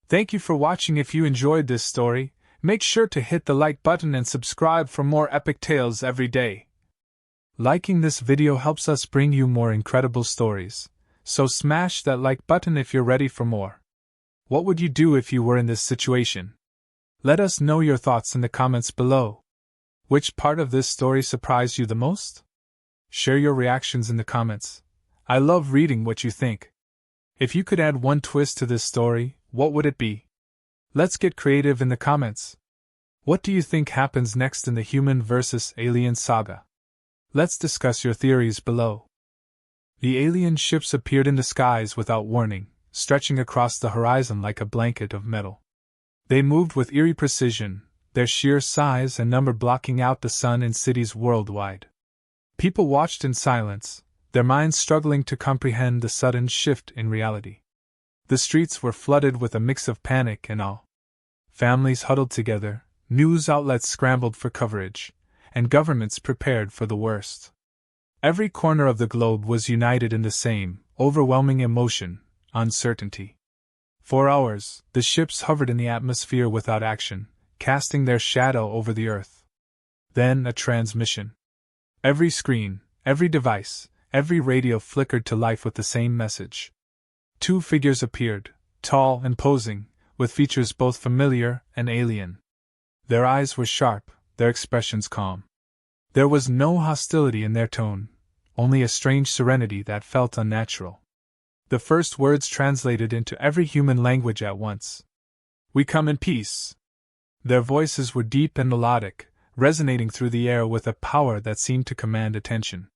Thank you for watching. If you enjoyed this story, make sure to hit the like button and subscribe for more epic tales every day. Liking this video helps us bring you more incredible stories, so smash that like button if you're ready for more. What would you do if you were in this situation? Let us know your thoughts in the comments below. Which part of this story surprised you the most? Share your reactions in the comments. I love reading what you think. If you could add one twist to this story, what would it be? Let's get creative in the comments. What do you think happens next in the human versus alien saga? Let's discuss your theories below. The alien ships appeared in the skies without warning, stretching across the horizon like a blanket of metal. They moved with eerie precision, their sheer size and number blocking out the sun in cities worldwide. People watched in silence, their minds struggling to comprehend the sudden shift in reality. The streets were flooded with a mix of panic and awe. Families huddled together, news outlets scrambled for coverage, and governments prepared for the worst. Every corner of the globe was united in the same, overwhelming emotion, uncertainty. For hours, the ships hovered in the atmosphere without action, casting their shadow over the earth. Then a transmission. Every screen, every device, every radio flickered to life with the same message. Two figures appeared, tall and posing, with features both familiar and alien. Their eyes were sharp, their expressions calm. There was no hostility in their tone, only a strange serenity that felt unnatural. The first words translated into every human language at once. "We come in peace." Their voices were deep and melodic, resonating through the air with a power that seemed to command attention.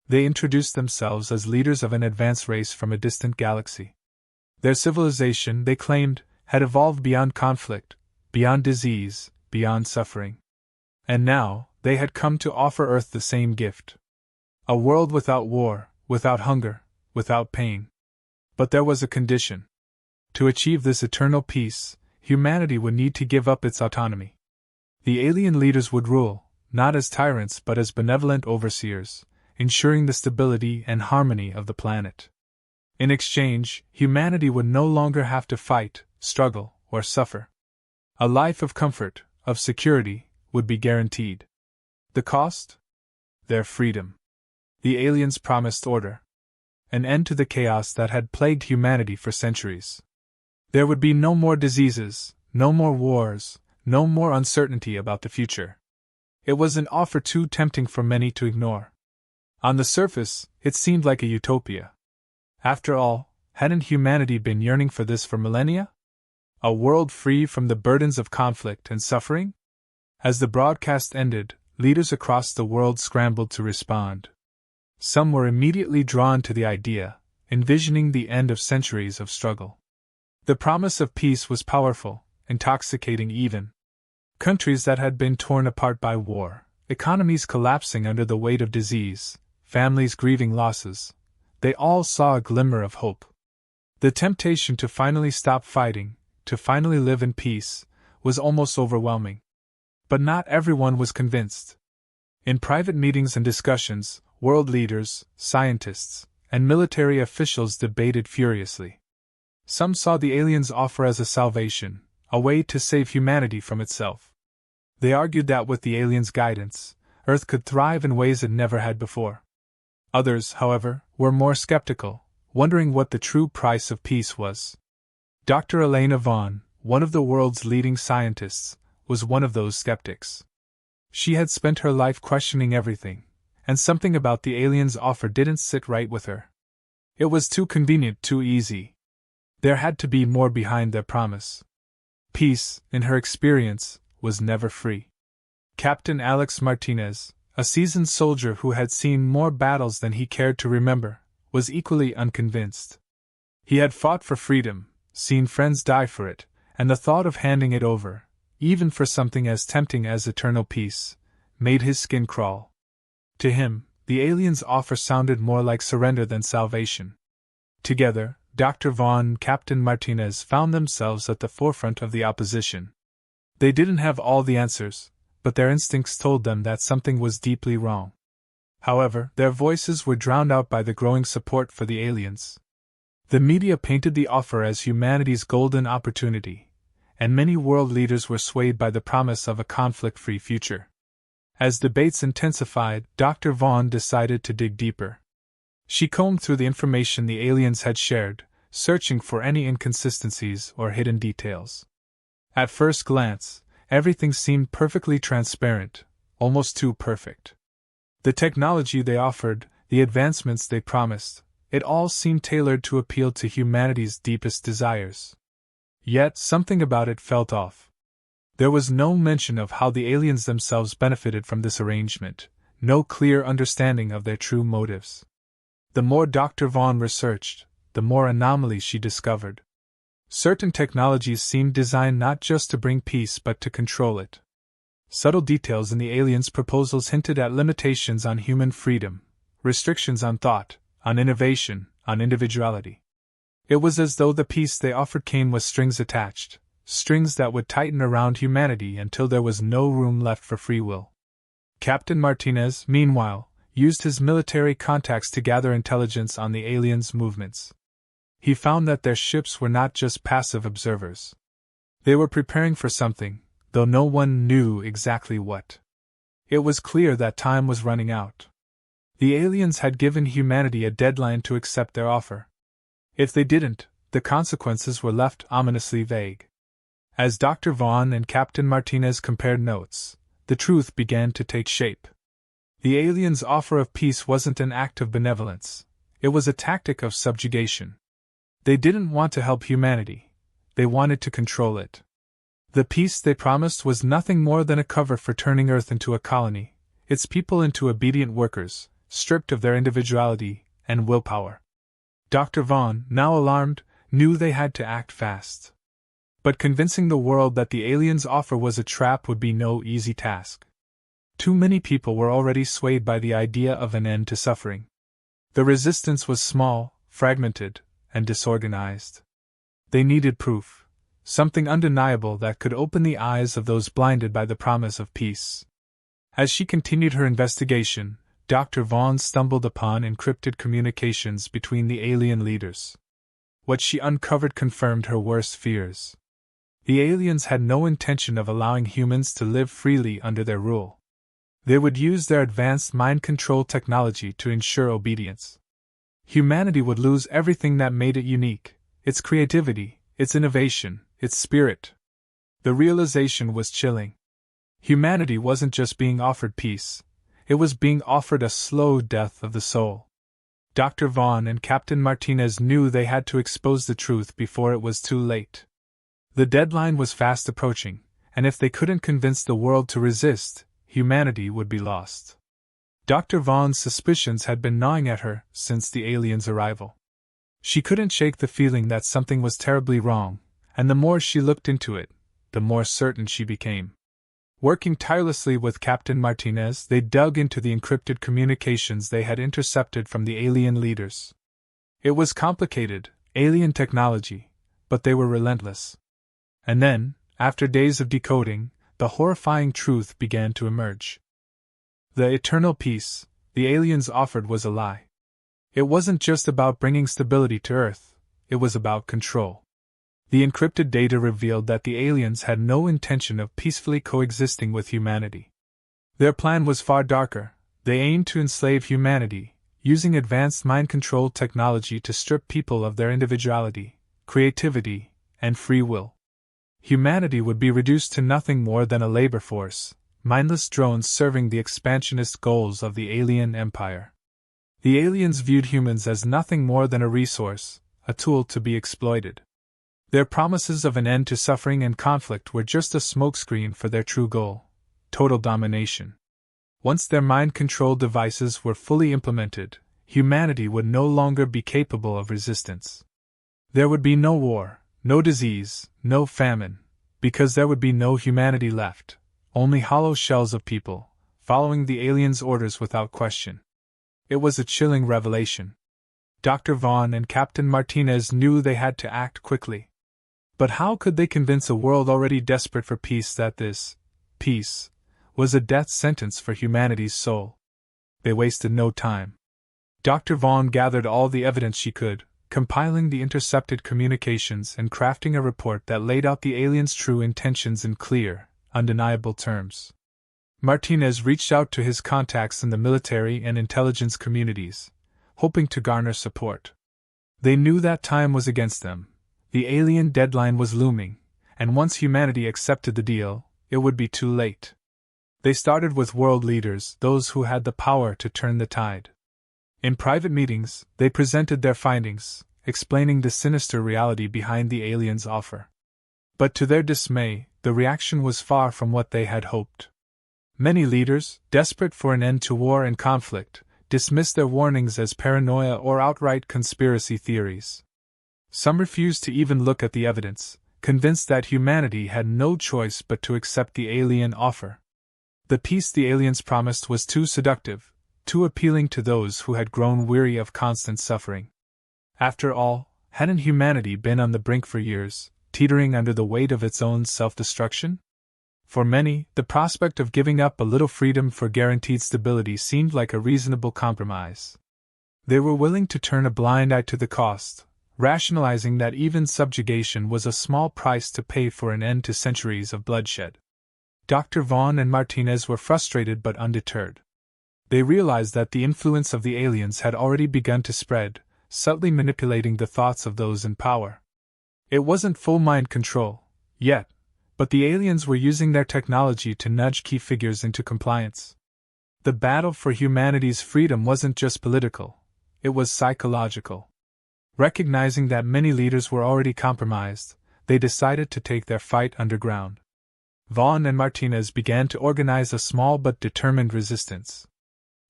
They introduced themselves as leaders of an advanced race from a distant galaxy. Their civilization, they claimed, had evolved beyond conflict, beyond disease, beyond suffering. And now, they had come to offer Earth the same gift. A world without war, without hunger, without pain. But there was a condition. To achieve this eternal peace, humanity would need to give up its autonomy. The alien leaders would rule, not as tyrants but as benevolent overseers, ensuring the stability and harmony of the planet. In exchange, humanity would no longer have to fight, struggle, or suffer. A life of comfort, of security, would be guaranteed. The cost? Their freedom. The aliens promised order. An end to the chaos that had plagued humanity for centuries. There would be no more diseases, no more wars, no more uncertainty about the future. It was an offer too tempting for many to ignore. On the surface, it seemed like a utopia. After all, hadn't humanity been yearning for this for millennia? A world free from the burdens of conflict and suffering? As the broadcast ended, leaders across the world scrambled to respond. Some were immediately drawn to the idea, envisioning the end of centuries of struggle. The promise of peace was powerful, intoxicating even. Countries that had been torn apart by war, economies collapsing under the weight of disease, families grieving losses, they all saw a glimmer of hope. The temptation to finally stop fighting, to finally live in peace, was almost overwhelming. But not everyone was convinced. In private meetings and discussions, world leaders, scientists, and military officials debated furiously. Some saw the aliens' offer as a salvation, a way to save humanity from itself. They argued that with the aliens' guidance, Earth could thrive in ways it never had before. Others, however, were more skeptical, wondering what the true price of peace was. Dr. Elena Vaughn, one of the world's leading scientists, was one of those skeptics. She had spent her life questioning everything, and something about the aliens' offer didn't sit right with her. It was too convenient, too easy. There had to be more behind their promise. Peace, in her experience, was never free. Captain Alex Martinez, a seasoned soldier who had seen more battles than he cared to remember, was equally unconvinced. He had fought for freedom, seen friends die for it, and the thought of handing it over, even for something as tempting as eternal peace, made his skin crawl. To him, the aliens' offer sounded more like surrender than salvation. Together, Dr. Vaughn and Captain Martinez found themselves at the forefront of the opposition. They didn't have all the answers, but their instincts told them that something was deeply wrong. However, their voices were drowned out by the growing support for the aliens. The media painted the offer as humanity's golden opportunity, and many world leaders were swayed by the promise of a conflict-free future. As debates intensified, Dr. Vaughn decided to dig deeper. She combed through the information the aliens had shared, searching for any inconsistencies or hidden details. At first glance, everything seemed perfectly transparent, almost too perfect. The technology they offered, the advancements they promised, it all seemed tailored to appeal to humanity's deepest desires. Yet something about it felt off. There was no mention of how the aliens themselves benefited from this arrangement, no clear understanding of their true motives. The more Dr. Vaughn researched, the more anomalies she discovered. Certain technologies seemed designed not just to bring peace but to control it. Subtle details in the aliens' proposals hinted at limitations on human freedom, restrictions on thought, on innovation, on individuality. It was as though the peace they offered came with strings attached, strings that would tighten around humanity until there was no room left for free will. Captain Martinez, meanwhile, used his military contacts to gather intelligence on the aliens' movements. He found that their ships were not just passive observers. They were preparing for something, though no one knew exactly what. It was clear that time was running out. The aliens had given humanity a deadline to accept their offer. If they didn't, the consequences were left ominously vague. As Dr. Vaughn and Captain Martinez compared notes, the truth began to take shape. The aliens' offer of peace wasn't an act of benevolence, it was a tactic of subjugation. They didn't want to help humanity, they wanted to control it. The peace they promised was nothing more than a cover for turning Earth into a colony, its people into obedient workers, stripped of their individuality and willpower. Dr. Vaughn, now alarmed, knew they had to act fast. But convincing the world that the aliens' offer was a trap would be no easy task. Too many people were already swayed by the idea of an end to suffering. The resistance was small, fragmented, and disorganized. They needed proof, something undeniable that could open the eyes of those blinded by the promise of peace. As she continued her investigation, Dr. Vaughn stumbled upon encrypted communications between the alien leaders. What she uncovered confirmed her worst fears. The aliens had no intention of allowing humans to live freely under their rule. They would use their advanced mind control technology to ensure obedience. Humanity would lose everything that made it unique, its creativity, its innovation, its spirit. The realization was chilling. Humanity wasn't just being offered peace, it was being offered a slow death of the soul. Dr. Vaughn and Captain Martinez knew they had to expose the truth before it was too late. The deadline was fast approaching, and if they couldn't convince the world to resist, humanity would be lost. Dr. Vaughn's suspicions had been gnawing at her since the aliens' arrival. She couldn't shake the feeling that something was terribly wrong, and the more she looked into it, the more certain she became. Working tirelessly with Captain Martinez, they dug into the encrypted communications they had intercepted from the alien leaders. It was complicated, alien technology, but they were relentless. And then, after days of decoding, the horrifying truth began to emerge. The eternal peace the aliens offered was a lie. It wasn't just about bringing stability to Earth, it was about control. The encrypted data revealed that the aliens had no intention of peacefully coexisting with humanity. Their plan was far darker. They aimed to enslave humanity, using advanced mind control technology to strip people of their individuality, creativity, and free will. Humanity would be reduced to nothing more than a labor force, mindless drones serving the expansionist goals of the alien empire. The aliens viewed humans as nothing more than a resource, a tool to be exploited. Their promises of an end to suffering and conflict were just a smokescreen for their true goal: total domination. Once their mind control devices were fully implemented, humanity would no longer be capable of resistance. There would be no war, no disease, no famine, because there would be no humanity left, only hollow shells of people, following the aliens' orders without question. It was a chilling revelation. Dr. Vaughn and Captain Martinez knew they had to act quickly. But how could they convince a world already desperate for peace that this peace was a death sentence for humanity's soul? They wasted no time. Dr. Vaughn gathered all the evidence she could, compiling the intercepted communications and crafting a report that laid out the aliens' true intentions in clear, undeniable terms. Martinez reached out to his contacts in the military and intelligence communities, hoping to garner support. They knew that time was against them. The alien deadline was looming, and once humanity accepted the deal, it would be too late. They started with world leaders, those who had the power to turn the tide. In private meetings, they presented their findings, explaining the sinister reality behind the aliens' offer. But to their dismay, the reaction was far from what they had hoped. Many leaders, desperate for an end to war and conflict, dismissed their warnings as paranoia or outright conspiracy theories. Some refused to even look at the evidence, convinced that humanity had no choice but to accept the alien offer. The peace the aliens promised was too seductive, too appealing to those who had grown weary of constant suffering. After all, hadn't humanity been on the brink for years, teetering under the weight of its own self-destruction? For many, the prospect of giving up a little freedom for guaranteed stability seemed like a reasonable compromise. They were willing to turn a blind eye to the cost, rationalizing that even subjugation was a small price to pay for an end to centuries of bloodshed. Dr. Vaughn and Martinez were frustrated but undeterred. They realized that the influence of the aliens had already begun to spread, subtly manipulating the thoughts of those in power. It wasn't full mind control, yet, but the aliens were using their technology to nudge key figures into compliance. The battle for humanity's freedom wasn't just political, it was psychological. Recognizing that many leaders were already compromised, they decided to take their fight underground. Vaughn and Martinez began to organize a small but determined resistance.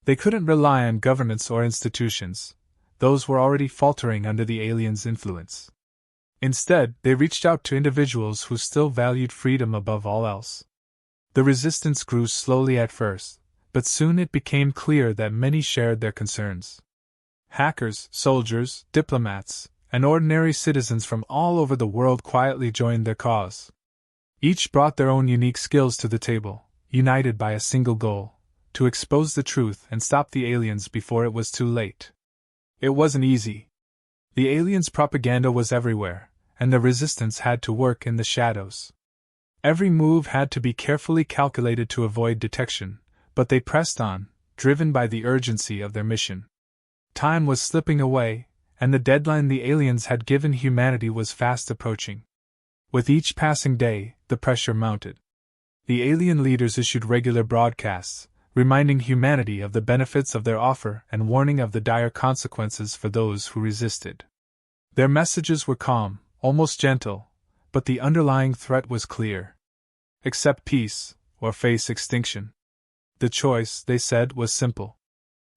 They couldn't rely on governments or institutions, those were already faltering under the aliens' influence. Instead, they reached out to individuals who still valued freedom above all else. The resistance grew slowly at first, but soon it became clear that many shared their concerns. Hackers, soldiers, diplomats, and ordinary citizens from all over the world quietly joined their cause. Each brought their own unique skills to the table, united by a single goal: to expose the truth and stop the aliens before it was too late. It wasn't easy. The aliens' propaganda was everywhere, and the resistance had to work in the shadows. Every move had to be carefully calculated to avoid detection, but they pressed on, driven by the urgency of their mission. Time was slipping away, and the deadline the aliens had given humanity was fast approaching. With each passing day, the pressure mounted. The alien leaders issued regular broadcasts, reminding humanity of the benefits of their offer and warning of the dire consequences for those who resisted. Their messages were calm, almost gentle, but the underlying threat was clear. Accept peace, or face extinction. The choice, they said, was simple.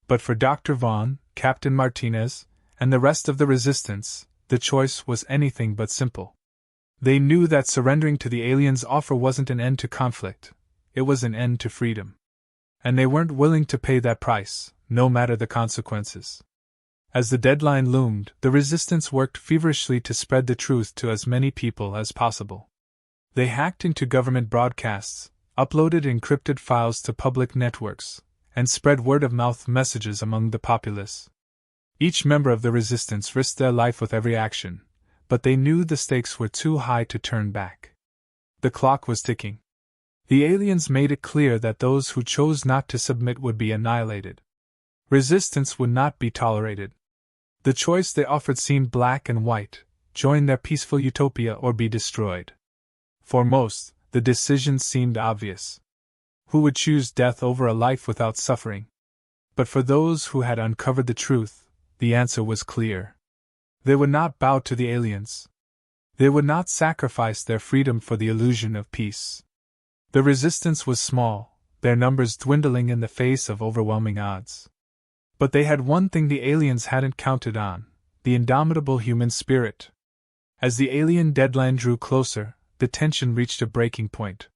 But for Dr. Vaughn, Captain Martinez, and the rest of the resistance, the choice was anything but simple. They knew that surrendering to the aliens' offer wasn't an end to conflict, it was an end to freedom. And they weren't willing to pay that price, no matter the consequences. As the deadline loomed, the resistance worked feverishly to spread the truth to as many people as possible. They hacked into government broadcasts, uploaded encrypted files to public networks, and spread word-of-mouth messages among the populace. Each member of the resistance risked their life with every action, but they knew the stakes were too high to turn back. The clock was ticking. The aliens made it clear that those who chose not to submit would be annihilated. Resistance would not be tolerated. The choice they offered seemed black and white: join their peaceful utopia or be destroyed. For most, the decision seemed obvious. Who would choose death over a life without suffering? But for those who had uncovered the truth, the answer was clear. They would not bow to the aliens. They would not sacrifice their freedom for the illusion of peace. The resistance was small, their numbers dwindling in the face of overwhelming odds. But they had one thing the aliens hadn't counted on: the indomitable human spirit. As the alien deadline drew closer, the tension reached a breaking point.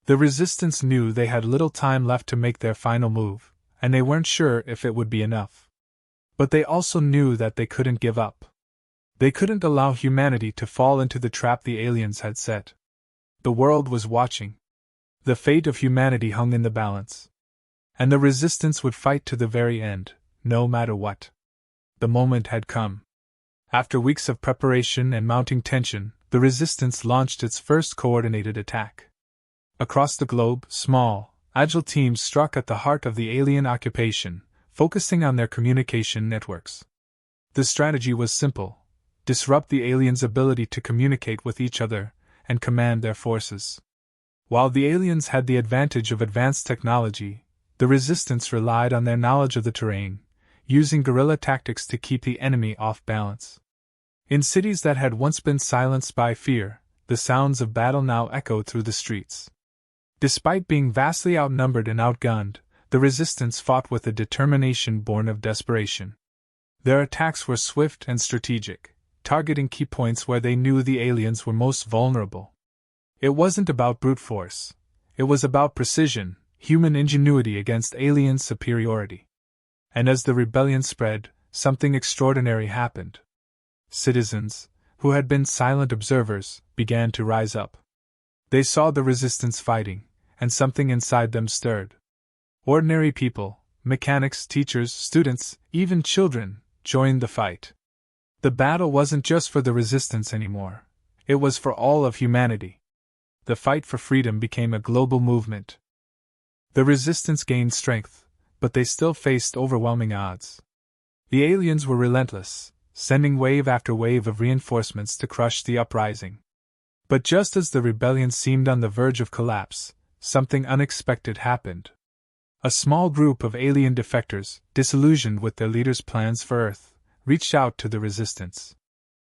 The resistance knew they had little time left to make their final move, and they weren't sure if it would be enough. But they also knew that they couldn't give up. They couldn't allow humanity to fall into the trap the aliens had set. The world was watching. The fate of humanity hung in the balance. And the resistance would fight to the very end, no matter what. The moment had come. After weeks of preparation and mounting tension, the Resistance launched its first coordinated attack. Across the globe, small, agile teams struck at the heart of the alien occupation, focusing on their communication networks. The strategy was simple: disrupt the aliens' ability to communicate with each other and command their forces. While the aliens had the advantage of advanced technology, the Resistance relied on their knowledge of the terrain, using guerrilla tactics to keep the enemy off balance. In cities that had once been silenced by fear, the sounds of battle now echoed through the streets. Despite being vastly outnumbered and outgunned, the Resistance fought with a determination born of desperation. Their attacks were swift and strategic, targeting key points where they knew the aliens were most vulnerable. It wasn't about brute force. It was about precision, human ingenuity against alien superiority. And as the rebellion spread, something extraordinary happened. Citizens, who had been silent observers, began to rise up. They saw the Resistance fighting, and something inside them stirred. Ordinary people, mechanics, teachers, students, even children, joined the fight. The battle wasn't just for the Resistance anymore. It was for all of humanity. The fight for freedom became a global movement. The Resistance gained strength, but they still faced overwhelming odds. The aliens were relentless, sending wave after wave of reinforcements to crush the uprising. But just as the rebellion seemed on the verge of collapse, something unexpected happened. A small group of alien defectors, disillusioned with their leaders' plans for Earth, reached out to the Resistance.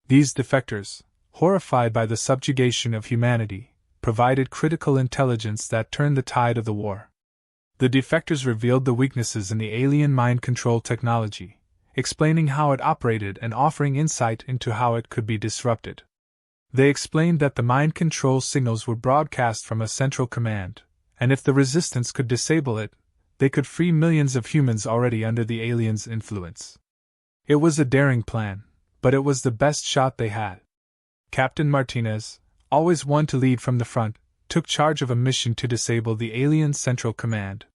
These defectors, horrified by the subjugation of humanity, provided critical intelligence that turned the tide of the war. The defectors revealed the weaknesses in the alien mind control technology, explaining how it operated and offering insight into how it could be disrupted. They explained that the mind control signals were broadcast from a central command, and if the Resistance could disable it, they could free millions of humans already under the aliens' influence. It was a daring plan, but it was the best shot they had. Captain Martinez, always one to lead from the front, took charge of a mission to disable the alien central command.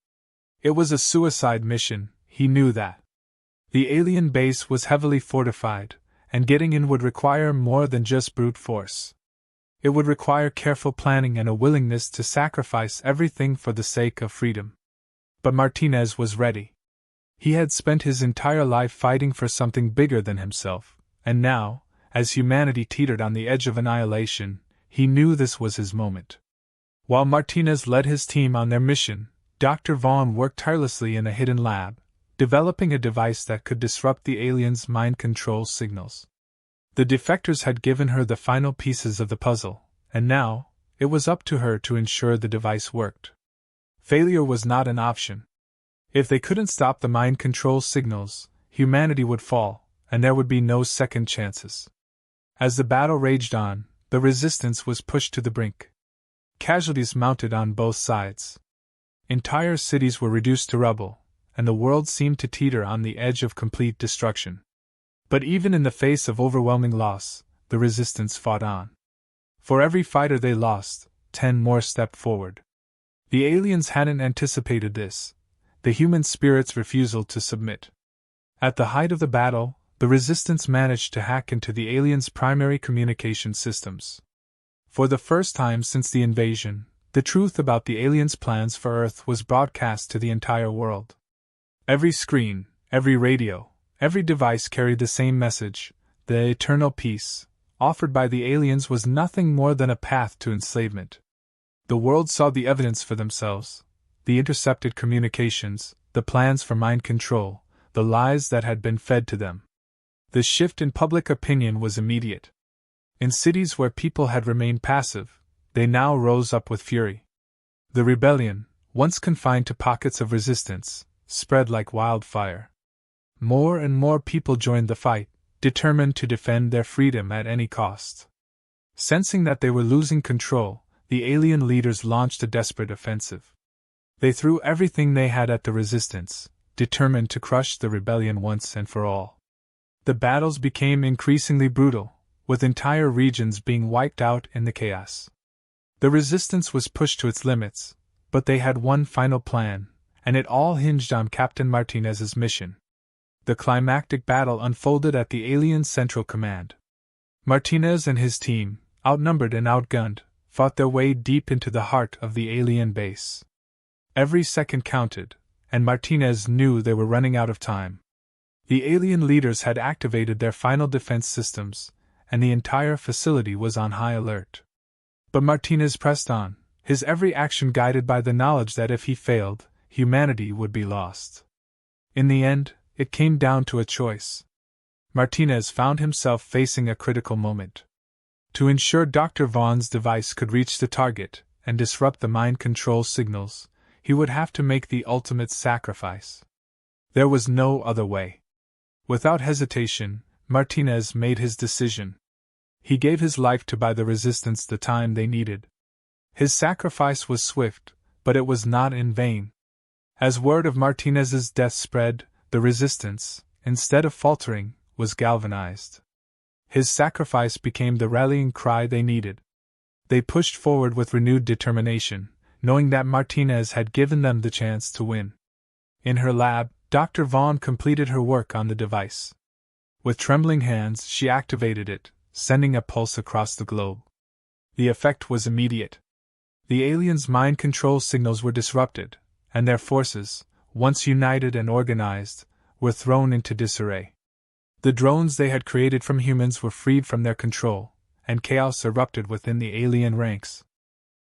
It was a suicide mission, he knew that. The alien base was heavily fortified, and getting in would require more than just brute force. It would require careful planning and a willingness to sacrifice everything for the sake of freedom. But Martinez was ready. He had spent his entire life fighting for something bigger than himself, and now, as humanity teetered on the edge of annihilation, he knew this was his moment. While Martinez led his team on their mission, Dr. Vaughn worked tirelessly in a hidden lab, developing a device that could disrupt the aliens' mind control signals. The defectors had given her the final pieces of the puzzle, and now, it was up to her to ensure the device worked. Failure was not an option. If they couldn't stop the mind control signals, humanity would fall, and there would be no second chances. As the battle raged on, the Resistance was pushed to the brink. Casualties mounted on both sides. Entire cities were reduced to rubble, and the world seemed to teeter on the edge of complete destruction. But even in the face of overwhelming loss, the Resistance fought on. For every fighter they lost, 10 more stepped forward. The aliens hadn't anticipated this, the human spirit's refusal to submit. At the height of the battle, the Resistance managed to hack into the aliens' primary communication systems. For the first time since the invasion, the truth about the aliens' plans for Earth was broadcast to the entire world. Every screen, every radio, every device carried the same message: the eternal peace, offered by the aliens, was nothing more than a path to enslavement. The world saw the evidence for themselves: the intercepted communications, the plans for mind control, the lies that had been fed to them. The shift in public opinion was immediate. In cities where people had remained passive, they now rose up with fury. The rebellion, once confined to pockets of resistance, spread like wildfire. More and more people joined the fight, determined to defend their freedom at any cost. Sensing that they were losing control, the alien leaders launched a desperate offensive. They threw everything they had at the resistance, determined to crush the rebellion once and for all. The battles became increasingly brutal, with entire regions being wiped out in the chaos. The resistance was pushed to its limits, but they had one final plan, and it all hinged on Captain Martinez's mission. The climactic battle unfolded at the alien Central Command. Martinez and his team, outnumbered and outgunned, fought their way deep into the heart of the alien base. Every second counted, and Martinez knew they were running out of time. The alien leaders had activated their final defense systems, and the entire facility was on high alert. But Martinez pressed on, his every action guided by the knowledge that if he failed, humanity would be lost. In the end, it came down to a choice. Martinez found himself facing a critical moment. To ensure Dr. Vaughn's device could reach the target and disrupt the mind control signals, he would have to make the ultimate sacrifice. There was no other way. Without hesitation, Martinez made his decision. He gave his life to buy the resistance the time they needed. His sacrifice was swift, but it was not in vain. As word of Martinez's death spread, the resistance, instead of faltering, was galvanized. His sacrifice became the rallying cry they needed. They pushed forward with renewed determination, knowing that Martinez had given them the chance to win. In her lab, Dr. Vaughn completed her work on the device. With trembling hands, she activated it, sending a pulse across the globe. The effect was immediate. The aliens' mind control signals were disrupted, and their forces, once united and organized, were thrown into disarray. The drones they had created from humans were freed from their control, and chaos erupted within the alien ranks.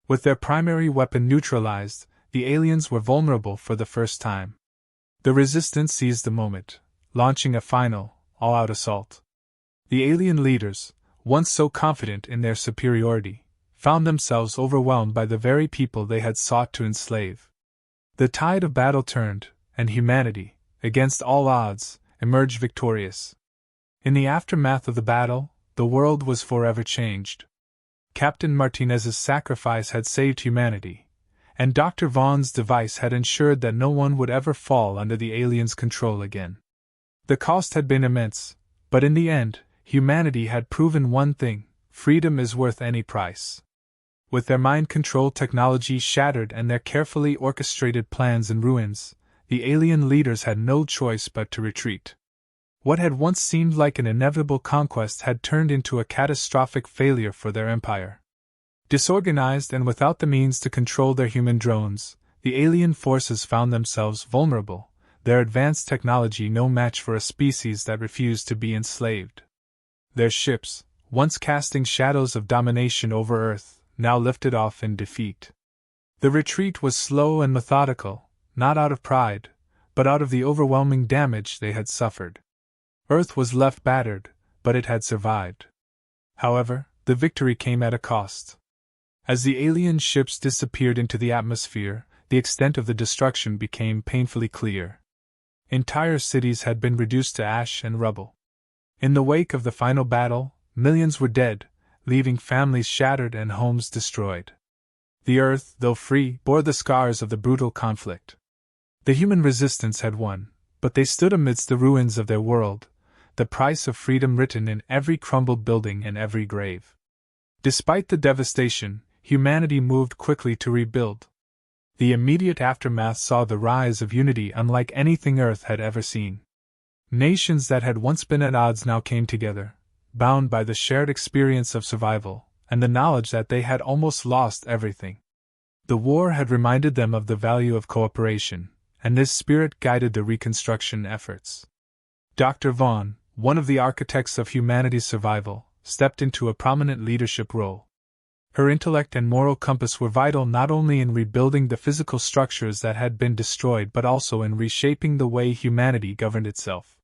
With their primary weapon neutralized, the aliens were vulnerable for the first time. The resistance seized the moment, launching a final, all-out assault. The alien leaders, once so confident in their superiority, found themselves overwhelmed by the very people they had sought to enslave. The tide of battle turned, and humanity, against all odds, emerged victorious. In the aftermath of the battle, the world was forever changed. Captain Martinez's sacrifice had saved humanity, and Dr. Vaughn's device had ensured that no one would ever fall under the aliens' control again. The cost had been immense, but in the end, humanity had proven one thing: freedom is worth any price. With their mind control technology shattered and their carefully orchestrated plans in ruins, the alien leaders had no choice but to retreat. What had once seemed like an inevitable conquest had turned into a catastrophic failure for their empire. Disorganized and without the means to control their human drones, the alien forces found themselves vulnerable, their advanced technology no match for a species that refused to be enslaved. Their ships, once casting shadows of domination over Earth, now lifted off in defeat. The retreat was slow and methodical, not out of pride, but out of the overwhelming damage they had suffered. Earth was left battered, but it had survived. However, the victory came at a cost. As the alien ships disappeared into the atmosphere, the extent of the destruction became painfully clear. Entire cities had been reduced to ash and rubble. In the wake of the final battle, millions were dead, leaving families shattered and homes destroyed. The Earth, though free, bore the scars of the brutal conflict. The human resistance had won, but they stood amidst the ruins of their world, the price of freedom written in every crumbled building and every grave. Despite the devastation, humanity moved quickly to rebuild. The immediate aftermath saw the rise of unity unlike anything Earth had ever seen. Nations that had once been at odds now came together, bound by the shared experience of survival, and the knowledge that they had almost lost everything. The war had reminded them of the value of cooperation, and this spirit guided the reconstruction efforts. Dr. Vaughn, one of the architects of humanity's survival, stepped into a prominent leadership role. Her intellect and moral compass were vital not only in rebuilding the physical structures that had been destroyed but also in reshaping the way humanity governed itself.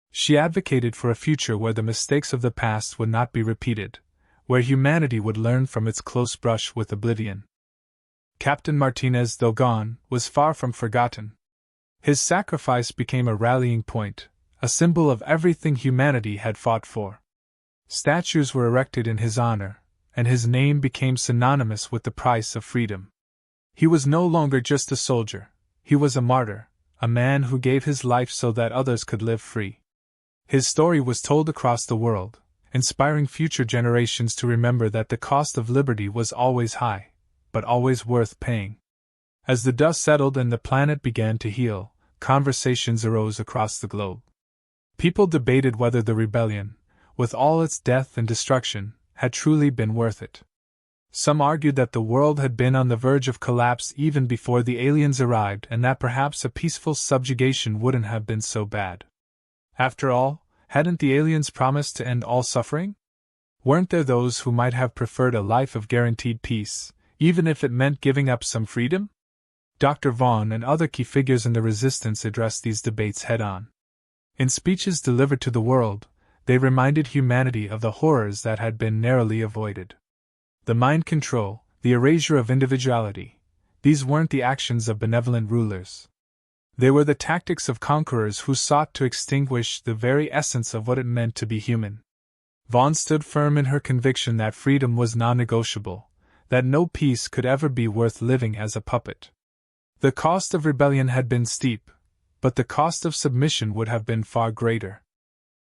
She advocated for a future where the mistakes of the past would not be repeated, where humanity would learn from its close brush with oblivion. Captain Martinez, though gone, was far from forgotten. His sacrifice became a rallying point, a symbol of everything humanity had fought for. Statues were erected in his honor, and his name became synonymous with the price of freedom. He was no longer just a soldier, he was a martyr, a man who gave his life so that others could live free. His story was told across the world, inspiring future generations to remember that the cost of liberty was always high, but always worth paying. As the dust settled and the planet began to heal, conversations arose across the globe. People debated whether the rebellion, with all its death and destruction, had truly been worth it. Some argued that the world had been on the verge of collapse even before the aliens arrived and that perhaps a peaceful subjugation wouldn't have been so bad. After all, hadn't the aliens promised to end all suffering? Weren't there those who might have preferred a life of guaranteed peace, even if it meant giving up some freedom? Dr. Vaughn and other key figures in the resistance addressed these debates head-on. In speeches delivered to the world, they reminded humanity of the horrors that had been narrowly avoided. The mind control, the erasure of individuality, these weren't the actions of benevolent rulers. They were the tactics of conquerors who sought to extinguish the very essence of what it meant to be human. Vaughn stood firm in her conviction that freedom was non-negotiable, that no peace could ever be worth living as a puppet. The cost of rebellion had been steep, but the cost of submission would have been far greater.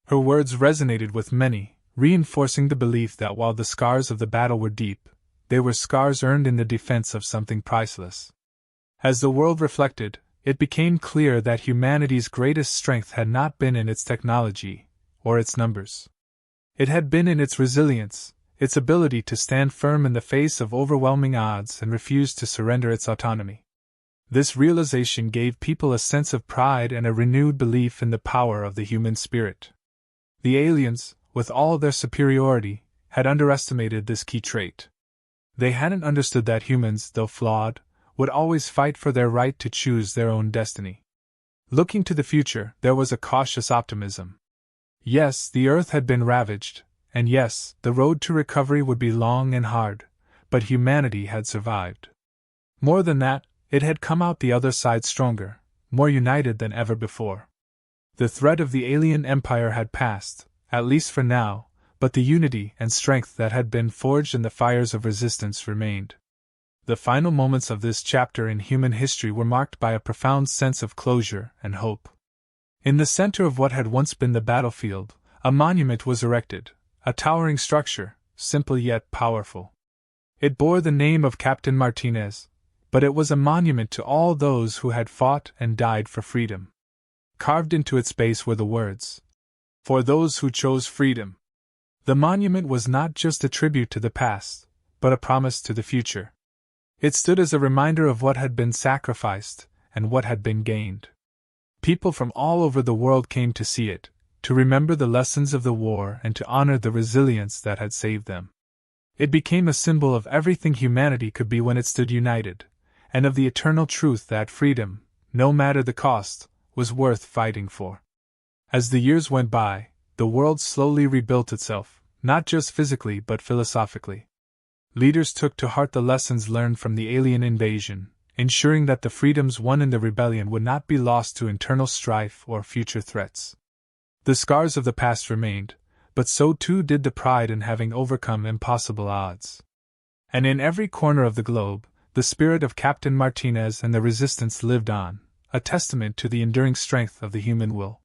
Her words resonated with many, reinforcing the belief that while the scars of the battle were deep, they were scars earned in the defense of something priceless. As the world reflected, it became clear that humanity's greatest strength had not been in its technology or its numbers. It had been in its resilience, its ability to stand firm in the face of overwhelming odds and refuse to surrender its autonomy. This realization gave people a sense of pride and a renewed belief in the power of the human spirit. The aliens, with all their superiority, had underestimated this key trait. They hadn't understood that humans, though flawed, would always fight for their right to choose their own destiny. Looking to the future, there was a cautious optimism. Yes, the Earth had been ravaged, and yes, the road to recovery would be long and hard, but humanity had survived. More than that, it had come out the other side stronger, more united than ever before. The threat of the alien empire had passed, at least for now, but the unity and strength that had been forged in the fires of resistance remained. The final moments of this chapter in human history were marked by a profound sense of closure and hope. In the center of what had once been the battlefield, a monument was erected, a towering structure, simple yet powerful. It bore the name of Captain Martinez, but it was a monument to all those who had fought and died for freedom. Carved into its base were the words, "For those who chose freedom." The monument was not just a tribute to the past, but a promise to the future. It stood as a reminder of what had been sacrificed and what had been gained. People from all over the world came to see it, to remember the lessons of the war and to honor the resilience that had saved them. It became a symbol of everything humanity could be when it stood united, and of the eternal truth that freedom, no matter the cost, was worth fighting for. As the years went by, the world slowly rebuilt itself, not just physically but philosophically. Leaders took to heart the lessons learned from the alien invasion, ensuring that the freedoms won in the rebellion would not be lost to internal strife or future threats. The scars of the past remained, but so too did the pride in having overcome impossible odds. And in every corner of the globe, the spirit of Captain Martinez and the resistance lived on, a testament to the enduring strength of the human will.